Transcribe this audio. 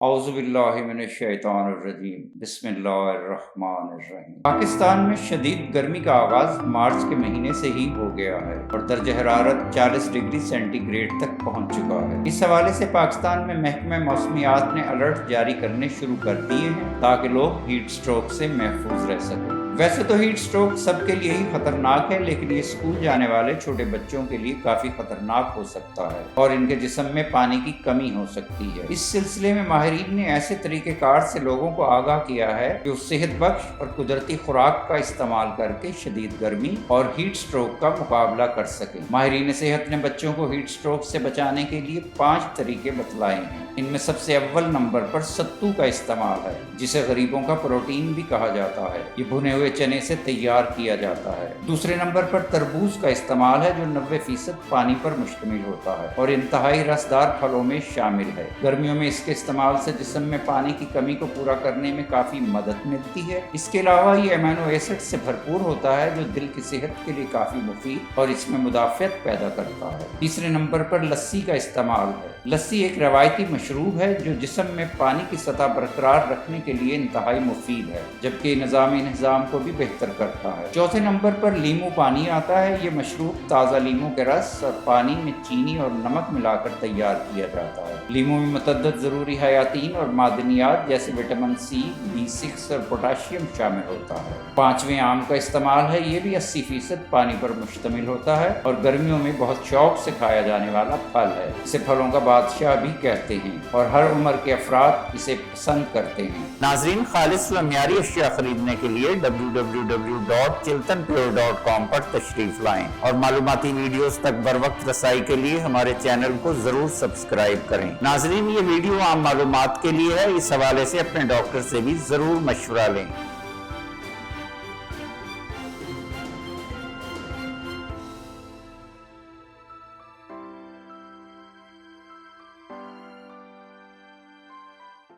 اعوذ باللہ من الشیطان الرجیم بسم اللہ الرحمن الرحیم۔ پاکستان میں شدید گرمی کا آغاز مارچ کے مہینے سے ہی ہو گیا ہے اور درجہ حرارت 40 ڈگری سینٹی گریڈ تک پہنچ چکا ہے۔ اس حوالے سے پاکستان میں محکمہ موسمیات نے الرٹ جاری کرنے شروع کر دیے ہیں تاکہ لوگ ہیٹ سٹروک سے محفوظ رہ سکیں۔ ویسے تو ہیٹ سٹروک سب کے لیے ہی خطرناک ہے، لیکن یہ اسکول جانے والے چھوٹے بچوں کے لیے کافی خطرناک ہو سکتا ہے اور ان کے جسم میں پانی کی کمی ہو سکتی ہے۔ اس سلسلے میں ماہرین نے ایسے طریقہ کار سے لوگوں کو آگاہ کیا ہے کہ وہ صحت بخش اور قدرتی خوراک کا استعمال کر کے شدید گرمی اور ہیٹ سٹروک کا مقابلہ کر سکیں۔ ماہرین صحت نے بچوں کو ہیٹ سٹروک سے بچانے کے لیے 5 طریقے بتلائے ہیں۔ ان میں سب سے اول نمبر پر ستو کا استعمال ہے، جسے غریبوں کا پروٹین بھی کہا جاتا ہے۔ یہ بھنے ہوئے چنے سے تیار کیا جاتا ہے۔ دوسرے نمبر پر تربوز کا استعمال ہے، جو 90% پانی پر مشتمل ہوتا ہے اور انتہائی رسدار پھلوں میں شامل ہے۔ گرمیوں میں اس کے استعمال سے جسم میں پانی کی کمی کو پورا کرنے میں کافی مدد ملتی ہے۔ اس کے علاوہ یہ امینو ایسڈ سے بھرپور ہوتا ہے، جو دل کی صحت کے لیے کافی مفید اور اس میں مدافعت پیدا کرتا ہے۔ تیسرے نمبر پر لسی کا استعمال ہے۔ لسی ایک روایتی مشروب ہے جو جسم میں پانی کی سطح برقرار رکھنے کے لیے انتہائی مفید ہے، جبکہ نظامی نظام کو بھی بہتر کرتا ہے۔ چوتھے نمبر پر لیمو پانی آتا ہے۔ یہ مشروب تازہ لیمو کے رس اور پانی میں چینی اور نمک ملا کر تیار کیا جاتا ہے۔ لیمو میں متعدد ضروری حیاتین اور معدنیات جیسے وٹامن سی، B6 اور پوٹاشیم شامل ہوتا ہے۔ پانچویں آم کا استعمال ہے۔ یہ بھی 80% پانی پر مشتمل ہوتا ہے اور گرمیوں میں بہت شوق سے کھایا جانے والا پھل ہے۔ اسے پھلوں کا بادشاہ بھی کہتے ہیں اور ہر عمر کے افراد اسے پسند کرتے ہیں۔ ناظرین، خالص و معیاری اشیاء خریدنے کے لیے www.chiltanpure.com پر تشریف لائیں اور معلوماتی ویڈیوز تک بروقت رسائی کے لیے ہمارے چینل کو ضرور سبسکرائب کریں۔ ناظرین، یہ ویڈیو عام معلومات کے لیے ہے، اس حوالے سے اپنے ڈاکٹر سے بھی ضرور مشورہ لیں۔